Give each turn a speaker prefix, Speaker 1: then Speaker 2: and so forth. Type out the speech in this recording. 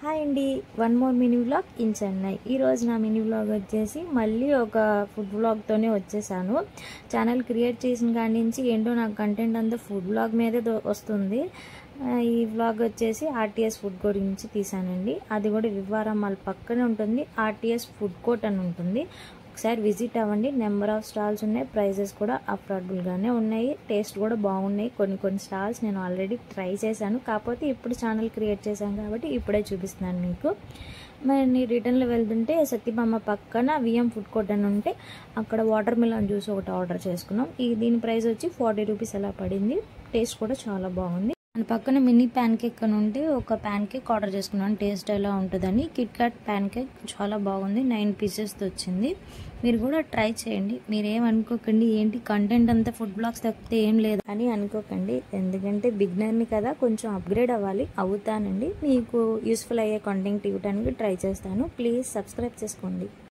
Speaker 1: Hi అండి, one more mini vlog in Chennai. ఈరోజు నా మినీ వ్లాగ్ వచ్చేసి మళ్ళీ ఒక ఫుడ్ వ్లాగ్తోనే వచ్చేసాను. ఛానల్ క్రియేట్ చేసిన కాడి నుంచి ఏంటో నాకు కంటెంట్ అంతా ఫుడ్ వ్లాగ్ మీదే వస్తుంది. ఈ వ్లాగ్ వచ్చేసి ఆర్టీఎస్ ఫుడ్ గురించి తీసానండి. అది కూడా వివ్వారం మాల్ పక్కనే ఉంటుంది. ఆర్టీఎస్ ఫుడ్ కోర్ట్ అని ఉంటుంది. ఒకసారి విజిట్ అవ్వండి. నెంబర్ ఆఫ్ స్టాల్స్ ఉన్నాయి. ప్రైజెస్ కూడా అఫోర్డబుల్గానే ఉన్నాయి. టేస్ట్ కూడా బాగున్నాయి. కొన్ని స్టాల్స్ నేను ఆల్రెడీ ట్రై చేశాను. కాకపోతే ఇప్పుడు ఛానల్ క్రియేట్ చేశాను కాబట్టి ఇప్పుడే చూపిస్తున్నాను మీకు. మరి రిటర్న్లో వెళ్తుంటే సత్యభామ పక్కన విఎం ఫుడ్ కోర్ట్ అని ఉంటే అక్కడ వాటర్ మిలన్ జ్యూస్ ఒకటి ఆర్డర్ చేసుకున్నాం. దీని ప్రైస్ వచ్చి 40 రూపీస్ అలా పడింది. టేస్ట్ కూడా చాలా బాగుంది. పక్కన మినీ ప్యాన్ కేక్ అని ఉంటే ఒక ప్యాన్ కేక్ ఆర్డర్ చేసుకున్నాను. టేస్ట్ ఎలా ఉంటుందని. కిట్ క్యాట్ ప్యాన్ కేక్ చాలా బాగుంది. 9 పీసెస్తో వచ్చింది. మీరు కూడా ట్రై చేయండి. మీరేమనుకోకండి ఏంటి కంటెంట్ అంతా ఫుడ్ బ్లాగ్స్ తప్పితే ఏం లేదు అని అనుకోకండి. ఎందుకంటే బిగినర్ని కదా, కొంచెం అప్గ్రేడ్ అవుతానండి. మీకు యూస్ఫుల్ అయ్యే కంటెంట్ ఇవ్వడానికి ట్రై చేస్తాను. ప్లీజ్ సబ్స్క్రైబ్ చేసుకోండి.